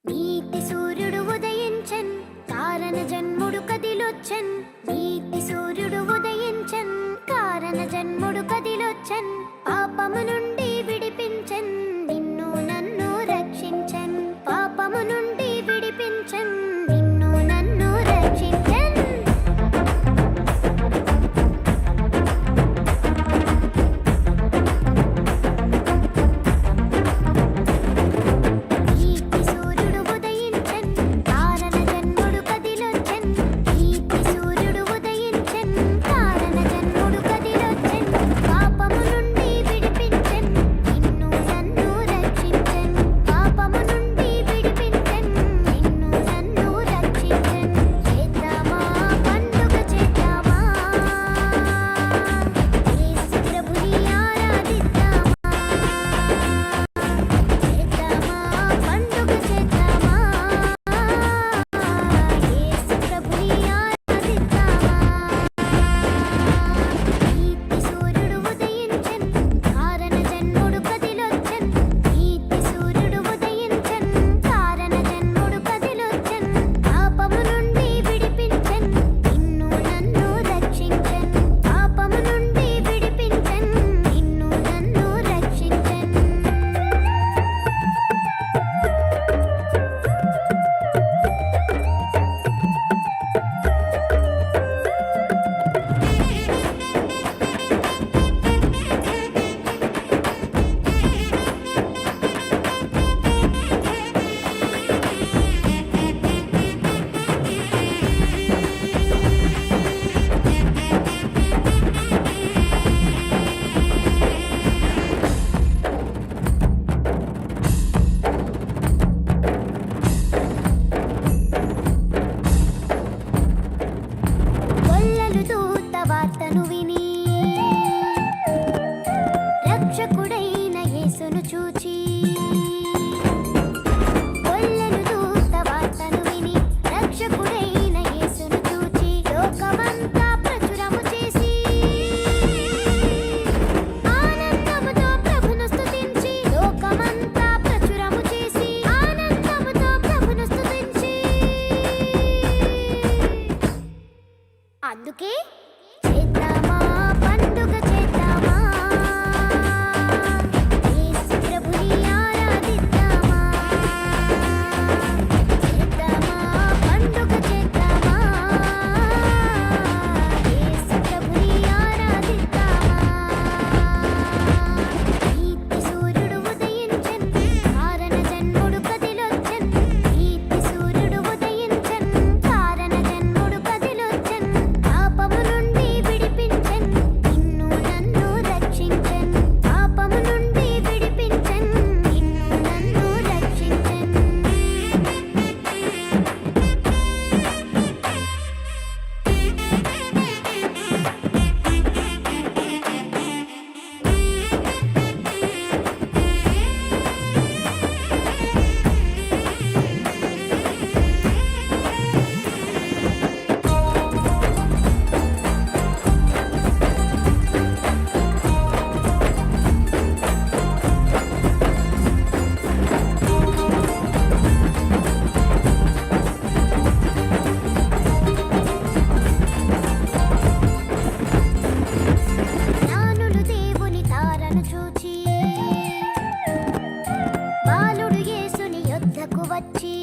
నీతి సూర్యుడు ఉదయించన్, కారణ జన్ముడు కదిలొచ్చన్. నీతి సూర్యుడు ఉదయించన్, కారణ జన్ముడు కదిలొచ్చన్. పాపము నుండి విడిపించన్, నిన్ను నన్ను రక్షించన్. పాపము నుండి విడిపించన్, నిన్ను నన్ను రక్షించన్. నీతి సూర్యుడు ఉదయించన్, కారణ జన్ముడు కదిలొచ్చన్. నీతి సూర్యుడు ఉదయించన్, కారణ జన్ముడు కదిలొచ్చన్. పాపము నుండి విడిపించన్, నిన్ను నన్ను రక్షించన్. పాపము నుండి విడిపించన్, నిన్ను నన్ను రక్షించన్. చేద్దామా పండుగ చేద్దామా, యేసు ప్రభుని ఆరాధిద్దామా. చేద్దామా పండుగ చేద్దామా, యేసు ప్రభుని ఆరాధిద్దామా. నీతి సూర్యుడు ఉదయించన్, కారణ జన్ముడు కదిలొచ్చన్. నీతి సూర్యుడు ఉదయించన్, కారణ జన్ముడు కదిలొచ్చన్. పాపము నుండి విడిపించన్, నిన్ను నన్ను రక్షించన్. పాపము నుండి విడిపించన్, నిన్ను నన్ను రక్షించన్. గొల్లలు దూత వార్తను విని, రక్షకుడైన యేసును చూచి. గొల్లలు దూత వార్తను విని, రక్షకుడైన యేసును చూచి. లోకమంతా ప్రచురము చేసి, ఆనందముతో ప్రభును స్తుతించి. లోకమంతా ప్రచురము చేసి, ఆనందముతో ప్రభును స్తుతించి. అందుకే చేద్దామా పండుగ చేద్దామా, యేసు ప్రభుని ఆరాధిద్దామా. చేద్దామా పండుగ చేద్దామా, యేసు ప్రభుని ఆరాధిద్దామా. నీతి సూర్యుడు ఉదయించన్, కారణ జన్ముడు కదిలొచ్చన్. నీతి సూర్యుడు ఉదయించన్, కారణ జన్ముడు కదిలొచ్చన్. పాపము నుండి విడిపించన్, నిన్ను నన్ను రక్షించన్. పాపము నుండి విడిపించన్, నిన్ను నన్ను రక్షించన్. జ్ఞానులు దేవుని తారను చూచి, బాలుడు యేసుని యొద్దకు వచ్చి.